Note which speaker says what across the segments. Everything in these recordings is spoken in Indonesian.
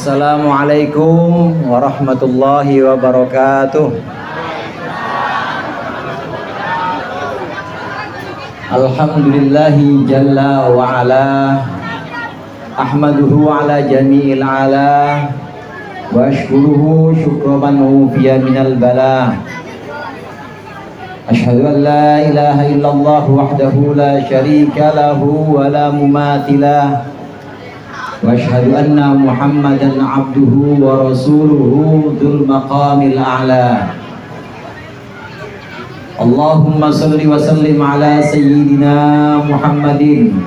Speaker 1: Assalamualaikum warahmatullahi wabarakatuh. Alhamdulillahi jalla wa ala, ahmaduhu ala jami'il ala, wa ashkuruhu syukra man ufiya minal bala. Ashhadu an la ilaha illallah wahdahu la syarika lahu wa la mumathilah, wa ashhadu anna muhammadan abduhu wa rasuluhu dzul maqamil a'la. Allahumma salli wa sallim ala sayyidina Muhammadin.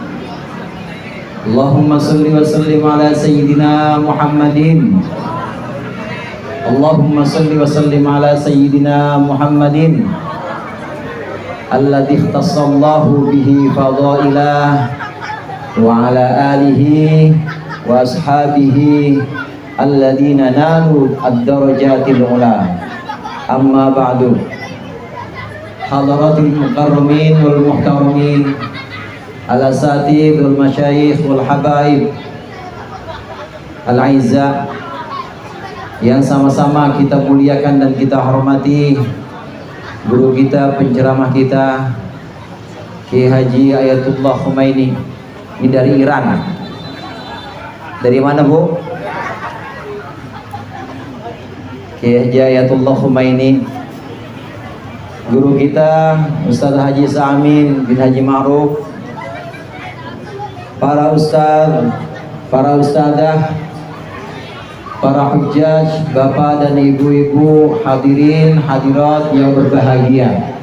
Speaker 1: Allahumma salli wa sallim ala sayyidina Muhammadin. Allahumma salli wa sallim ala sayyidina Muhammadin alladzi ikhtassallahu bihi fadailah, wa ala alihi wa ashabihi alladzina nalu ad-darajatil ula. Amma ba'du. Hadaratul mukarramin wal muhtaramin, al-asatidz wal masyayikh wal habaib al-aizza yang sama-sama kita muliakan dan kita hormati, guru kita, penceramah kita, Kiai Haji Ayatullah Khomeini. Ini dari Iran. Dari mana, Bu? Kiai Haji Ayatullah Khomeini. Guru kita Ustaz Haji Sa'amin bin Haji Ma'ruf, para ustaz, para ustadzah, para hujjaj, bapak dan ibu-ibu, hadirin hadirat yang berbahagia.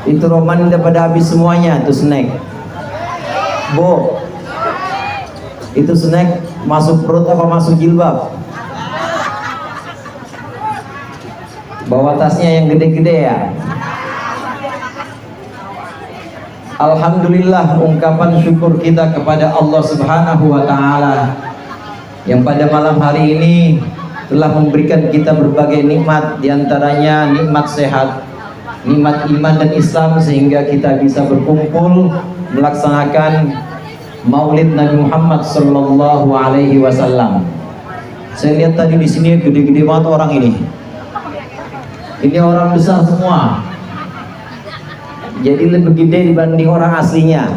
Speaker 1: Itu roman udah pada habis semuanya, itu snack. Bu, itu snack masuk perut apa masuk jilbab? Bawa tasnya yang gede-gede ya. Alhamdulillah, ungkapan syukur kita kepada Allah Subhanahu wa ta'ala yang pada malam hari ini telah memberikan kita berbagai nikmat, diantaranya nikmat sehat, nikmat iman dan Islam, sehingga kita bisa berkumpul melaksanakan Maulid Nabi Muhammad sallallahu alaihi wasallam. Saya lihat tadi di sini gede-gede banget orang ini. Ini orang besar semua. Jadi lebih gede dibanding orang aslinya.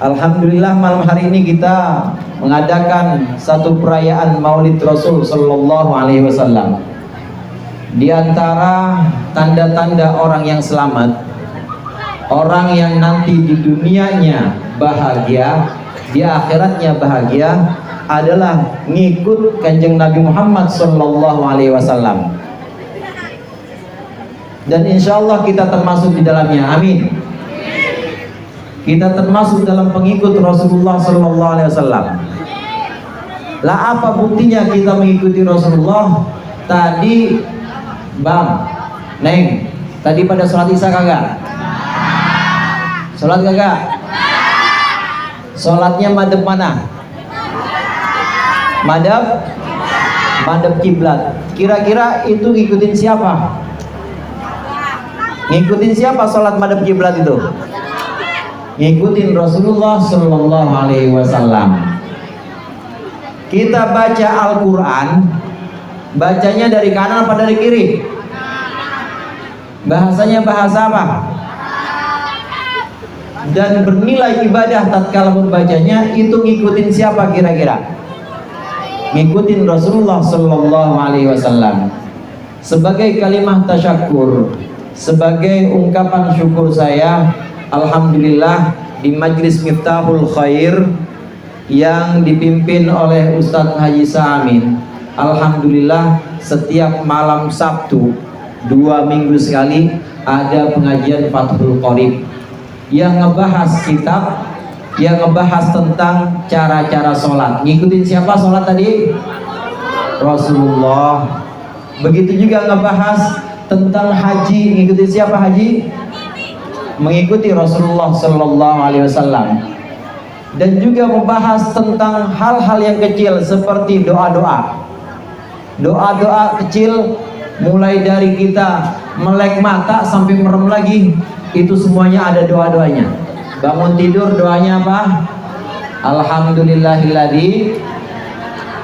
Speaker 1: Alhamdulillah, malam hari ini kita mengadakan satu perayaan Maulid Rasul sallallahu alaihi wasallam. Di antara tanda-tanda orang yang selamat, orang yang nanti di dunianya bahagia, di akhiratnya bahagia, adalah ngikut Kanjeng Nabi Muhammad sallallahu alaihi wasallam. Dan insya Allah kita termasuk di dalamnya, amin. Kita termasuk dalam pengikut Rasulullah sallallahu alaihi wasallam. Lah apa buktinya kita mengikuti Rasulullah? Tadi Bang, Neng, tadi pada sholat isya kagak? Sholat kagak? Sholatnya madhab mana? Madhab kiblat. Kira-kira itu ngikutin siapa? Ngikutin siapa sholat madhab kiblat itu? Ngikutin Rasulullah sallallahu alaihi wasallam. Kita baca Al-Quran, bacanya dari kanan apa dari kiri? Bahasanya bahasa apa? Dan bernilai ibadah tatkala membacanya itu ngikutin siapa kira-kira? Ngikutin Rasulullah sallallahu alaihi wasallam. Sebagai kalimah tasyakur, sebagai ungkapan syukur saya, alhamdulillah di Majlis Miftahul Khair yang dipimpin oleh Ustadz Haji Sa'amin, alhamdulillah setiap malam Sabtu 2 minggu sekali ada pengajian Fathul Qorib yang ngebahas kitab, yang ngebahas tentang cara-cara sholat. Ngikutin siapa sholat tadi? Rasulullah. Begitu juga ngebahas tentang haji, ngikutin siapa haji? Mengikuti Rasulullah sallallahu alaihi wasallam. Dan juga membahas tentang hal-hal yang kecil seperti doa-doa. Doa-doa kecil, mulai dari kita melek mata sampai merem lagi, itu semuanya ada doa-doanya. Bangun tidur doanya apa? Alhamdulillahilladzi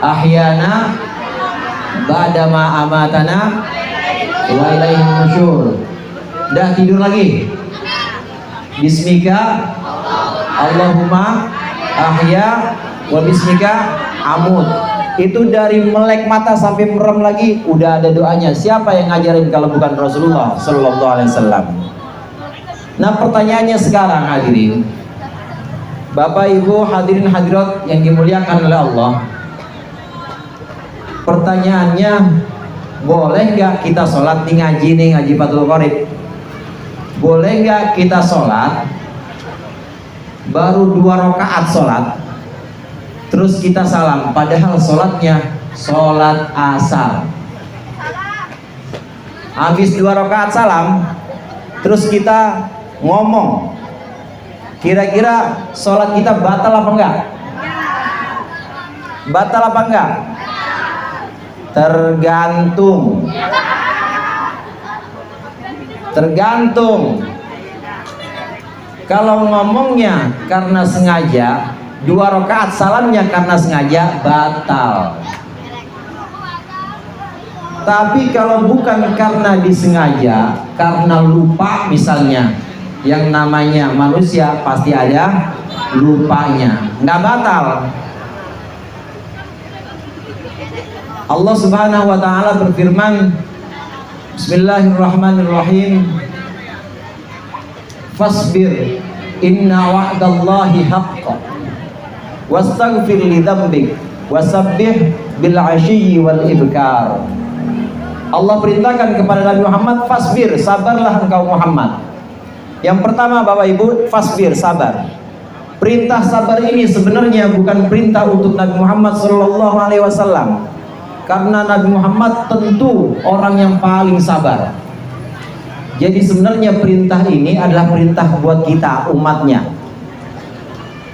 Speaker 1: ahyana ba'dama amatana wa ilaihi nusyur. Dah tidur lagi. Bismika Allahumma ahya wa bismika amut. Itu dari melek mata sampai merem lagi udah ada doanya. Siapa yang ngajarin kalau bukan Rasulullah sallallahu alaihi wasallam? Nah, pertanyaannya sekarang hadirin, Bapak Ibu hadirin hadirat yang dimuliakan oleh Allah, pertanyaannya, boleh nggak kita sholat di ngaji nih, ngaji Fathul Qorib? Boleh nggak kita sholat baru 2 rakaat sholat terus kita salam, padahal sholatnya sholat asar? Habis 2 rakaat salam terus kita ngomong, kira-kira sholat kita batal apa enggak? Batal apa enggak? Tergantung. Kalau ngomongnya karena sengaja, 2 rakaat salamnya karena sengaja, batal. Tapi kalau bukan karena disengaja, karena lupa misalnya, yang namanya manusia pasti ada lupanya, nggak batal. Allah Subhanahu wa taala berfirman, Bismillahirrahmanirrahim, fasbir inna wa'dallahi haqqan wastaghfir li dzambik wasabbih bil 'ashyi wal ibkar. Allah perintahkan kepada Nabi Muhammad, fasbir, sabarlah engkau Muhammad. Yang pertama Bapak Ibu, fasbir, sabar. Perintah sabar ini sebenarnya bukan perintah untuk Nabi Muhammad sallallahu alaihi wasallam. Karena Nabi Muhammad tentu orang yang paling sabar. Jadi sebenarnya perintah ini adalah perintah buat kita umatnya.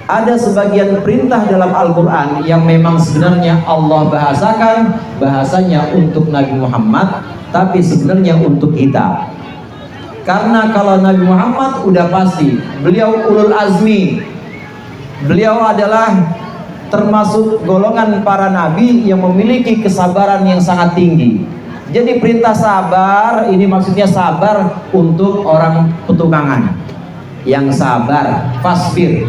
Speaker 1: Ada sebagian perintah dalam Al-Quran yang memang sebenarnya Allah bahasakan bahasanya untuk Nabi Muhammad, tapi sebenarnya untuk kita. Karena kalau Nabi Muhammad udah pasti beliau ulul azmi, beliau adalah termasuk golongan para nabi yang memiliki kesabaran yang sangat tinggi. Jadi perintah sabar ini maksudnya sabar untuk orang petukangan yang sabar. Fasbir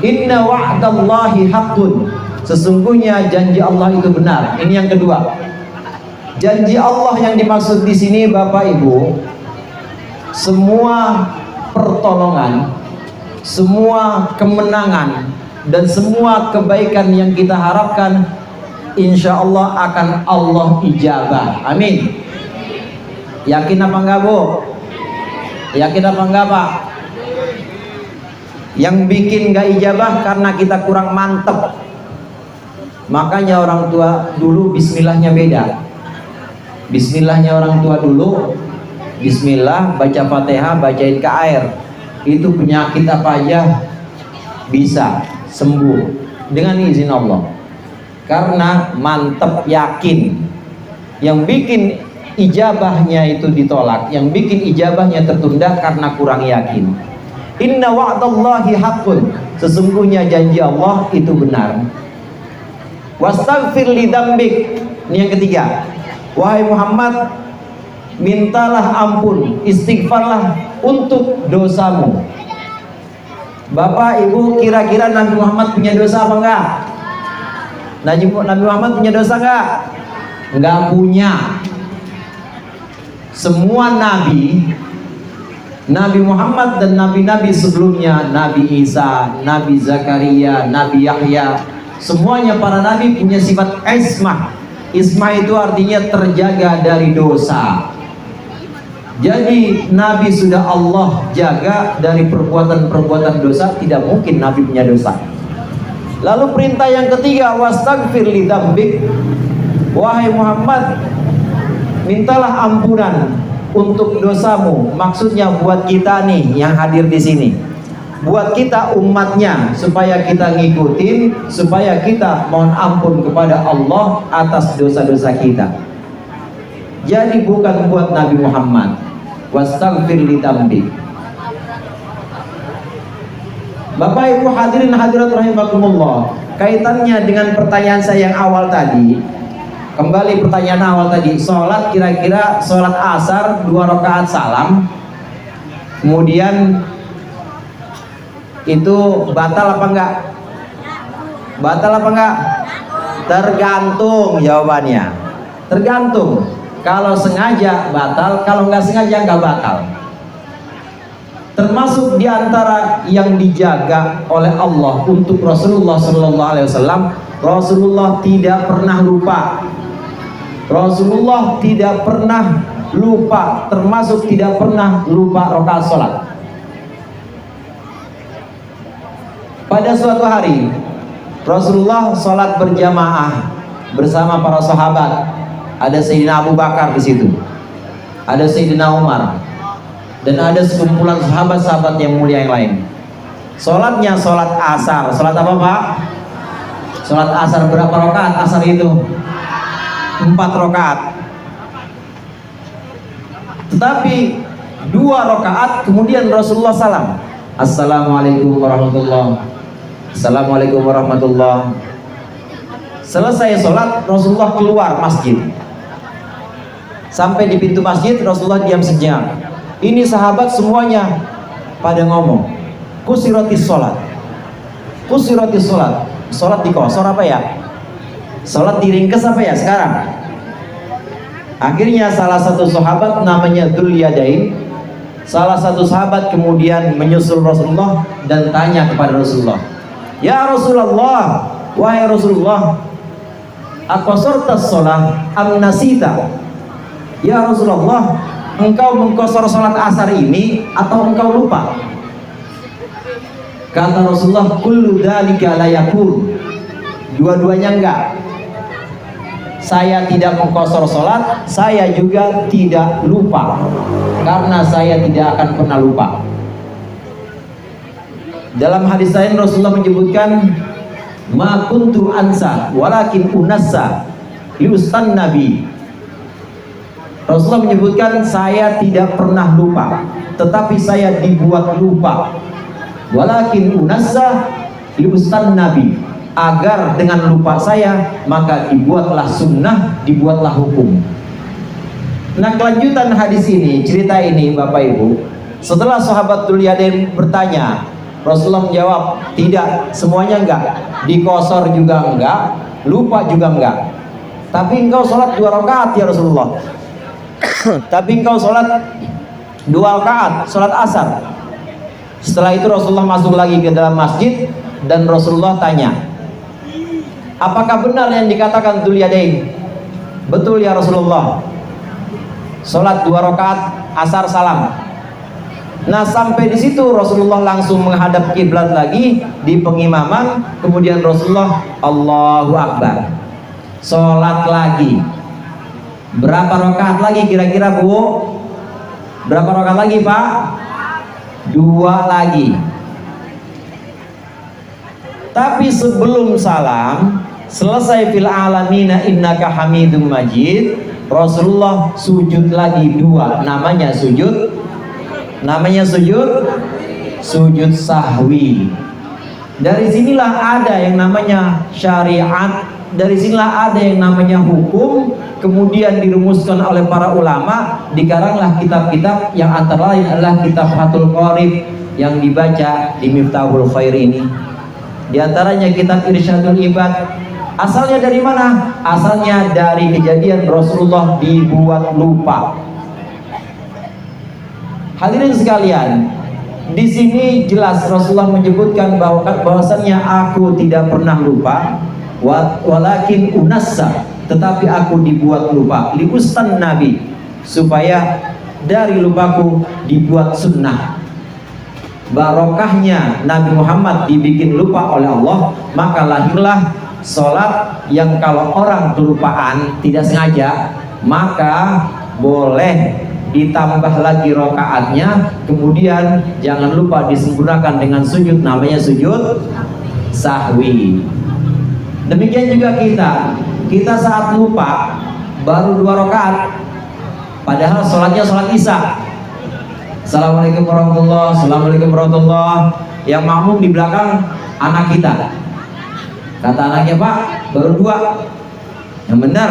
Speaker 1: inna wa'dallahi haqqun, sesungguhnya janji Allah itu benar. Ini yang kedua. Janji Allah yang dimaksud di sini Bapak Ibu, semua pertolongan, semua kemenangan dan semua kebaikan yang kita harapkan insya Allah akan Allah ijabah. Amin. Yakin apa enggak Bu? Yakin apa enggak Pak? Yang bikin enggak ijabah karena kita kurang mantep. Makanya orang tua dulu bismillahnya beda. Bismillahnya orang tua dulu, bismillah, baca Fatihah, bacain ke air. Itu penyakit apa aja bisa sembuh dengan izin Allah. Karena mantep, yakin. Yang bikin ijabahnya itu ditolak, yang bikin ijabahnya tertunda karena kurang yakin. Inna wa'dallahi haqqun, sesungguhnya janji Allah itu benar. Wastaghfir li dzambik, ini yang ketiga. Wahai Muhammad, mintalah ampun, istighfarlah untuk dosamu. Bapak Ibu, kira-kira Nabi Muhammad punya dosa apa enggak? Nabi Muhammad punya dosa enggak? Enggak punya. Semua nabi, Nabi Muhammad dan nabi-nabi sebelumnya, Nabi Isa, Nabi Zakaria, Nabi Yahya, semuanya para nabi punya sifat ismah. Ismah itu artinya terjaga dari dosa. Jadi Nabi sudah Allah jaga dari perbuatan-perbuatan dosa, tidak mungkin Nabi punya dosa. Lalu perintah yang ketiga, wastaghfir li dzambik. Wahai Muhammad, mintalah ampunan untuk dosamu. Maksudnya buat kita nih yang hadir di sini, buat kita umatnya, supaya kita ngikutin, supaya kita mohon ampun kepada Allah atas dosa-dosa kita. Jadi bukan buat Nabi Muhammad. Wastaghfir li dzambik. Bapak Ibu hadirin hadirat rahimakumullah, kaitannya dengan pertanyaan saya yang awal tadi. Kembali pertanyaan awal tadi, sholat kira-kira sholat asar 2 rakaat salam, kemudian itu batal apa enggak? Batal apa enggak? Tergantung jawabannya. Tergantung. Kalau sengaja batal, kalau enggak sengaja enggak batal. Termasuk diantara yang dijaga oleh Allah untuk Rasulullah Sallallahu Alaihi Wasallam, Rasulullah tidak pernah lupa. Rasulullah tidak pernah lupa, termasuk tidak pernah lupa rakaat sholat. Pada suatu hari Rasulullah sholat berjamaah bersama para sahabat. Ada Sayyidina Abu Bakar di situ, ada Sayyidina Umar, dan ada sekumpulan sahabat-sahabat yang mulia yang lain. Sholatnya sholat asar. Sholat apa Pak? Sholat asar. Berapa rakaat asar itu? 4 rakaat. Tetapi 2 rakaat kemudian Rasulullah salam. Assalamualaikum warahmatullahi. Assalamualaikum warahmatullahi. Selesai sholat Rasulullah keluar masjid. Sampai di pintu masjid Rasulullah diam sejenak. Ini sahabat semuanya pada ngomong, kusiratis sholat, kusiratis sholat. Sholat dikosor apa ya? Sholat diringkes apa ya sekarang? Akhirnya salah satu sahabat namanya Dzul Yadain, salah satu sahabat kemudian menyusul Rasulullah dan tanya kepada Rasulullah, ya Rasulullah, wahai Rasulullah, aqasortas sholat am nasita? Ya Rasulullah, engkau mengkosor sholat asar ini atau engkau lupa? Kata Rasulullah, kullu dzalika la yakun. Dua-duanya enggak. Saya tidak mengkosor sholat, saya juga tidak lupa, karena saya tidak akan pernah lupa. Dalam hadis lain Rasulullah menyebutkan, ma kuntu ansa walakin unassa liustan nabi. Rasulullah menyebutkan, saya tidak pernah lupa, tetapi saya dibuat lupa. Walakin unassa liustan nabi, agar dengan lupa saya maka dibuatlah sunnah, dibuatlah hukum. Nah, kelanjutan hadis ini, cerita ini Bapak Ibu, setelah sahabat Dzul Yadain bertanya, Rasulullah menjawab, tidak, semuanya enggak, dikosor juga enggak, lupa juga enggak. Tapi engkau sholat 2 rakaat ya Rasulullah. Tapi engkau sholat 2 rakaat, sholat asar. Setelah itu Rasulullah masuk lagi ke dalam masjid dan Rasulullah tanya, apakah benar yang dikatakan Dzul Yadain? Betul ya Rasulullah, sholat 2 rakaat asar salam. Nah, sampai di situ Rasulullah langsung menghadap kiblat lagi di pengimaman. Kemudian Rasulullah Allahu Akbar, sholat lagi. Berapa rakaat lagi kira-kira Bu? Berapa rakaat lagi Pak? 2 lagi. Tapi sebelum salam, selesai fil alamina innaka hamidum majid, Rasulullah sujud lagi 2. Namanya sujud sujud sahwi. Dari sinilah ada yang namanya syariat, dari sinilah ada yang namanya hukum. Kemudian dirumuskan oleh para ulama, dikaranglah kitab-kitab yang antara lain adalah kitab Fathul Qorib yang dibaca di Miftahul Khair ini. Di antaranya kitab Irsyadul Ibad. Asalnya dari mana? Asalnya dari kejadian Rasulullah dibuat lupa. Hadirin sekalian, di sini jelas Rasulullah menyebutkan bahwasannya aku tidak pernah lupa, walakin unassa, tetapi aku dibuat lupa, liustan nabi, supaya dari lupaku dibuat sunnah. Barokahnya Nabi Muhammad dibikin lupa oleh Allah, maka lahirlah sholat yang kalau orang kelupaan tidak sengaja, maka boleh ditambah lagi rokaatnya, kemudian jangan lupa disempurnakan dengan sujud, namanya sujud sahwi. Demikian juga kita saat lupa baru 2 rakaat, padahal sholatnya sholat isya. Assalamualaikum warahmatullahi wabarakatuh. Assalamualaikum warahmatullahi wabarakatuh. yang makmum di belakang anak kita. Kata anaknya, Pak, baru 2. Yang benar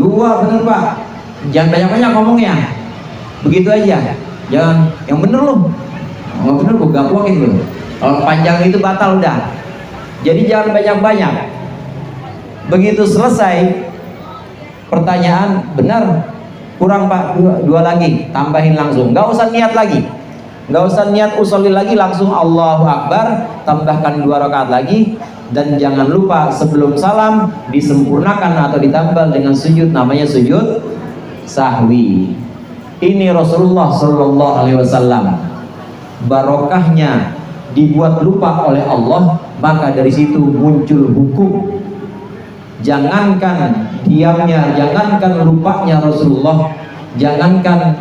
Speaker 1: 2, benar Pak. Jangan banyak-banyak ngomongnya. Begitu aja. Jangan yang bener loh. Nggak bener gue gampangin loh. Kalau panjang itu batal udah. Jadi jangan banyak-banyak. Begitu selesai pertanyaan, benar, kurang Pak, 2 lagi, tambahin langsung. Nggak usah niat lagi. Nggak usah niat usolli lagi, langsung Allahu Akbar, tambahkan 2 rakaat lagi. Dan jangan lupa sebelum salam disempurnakan atau ditambal dengan sujud, namanya sujud sahwi. Ini Rasulullah Shallallahu Alaihi Wasallam. Barokahnya dibuat lupa oleh Allah, maka dari situ muncul hukum. Jangankan diamnya, jangankan lupanya Rasulullah, jangankan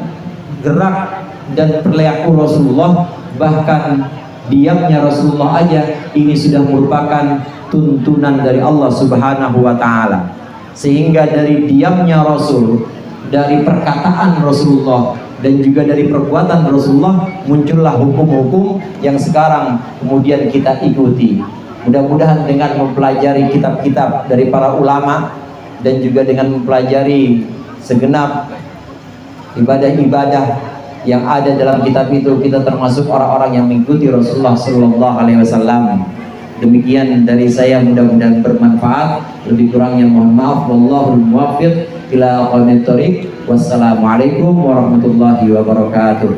Speaker 1: gerak dan perilaku Rasulullah, bahkan diamnya Rasulullah aja ini sudah merupakan tuntunan dari Allah Subhanahu wa Ta'ala. Sehingga dari diamnya Rasul, dari perkataan Rasulullah, dan juga dari perbuatan Rasulullah, muncullah hukum-hukum yang sekarang kemudian kita ikuti. Mudah-mudahan dengan mempelajari kitab-kitab dari para ulama dan juga dengan mempelajari segenap ibadah-ibadah yang ada dalam kitab itu, kita termasuk orang-orang yang mengikuti Rasulullah Sallallahu Alaihi Wasallam. Demikian dari saya, mudah-mudahan bermanfaat. Lebih kurangnya mohon maaf. Wallahul muwaffiq ila aqwamit thoriq. Wassalamualaikum warahmatullahi wabarakatuh.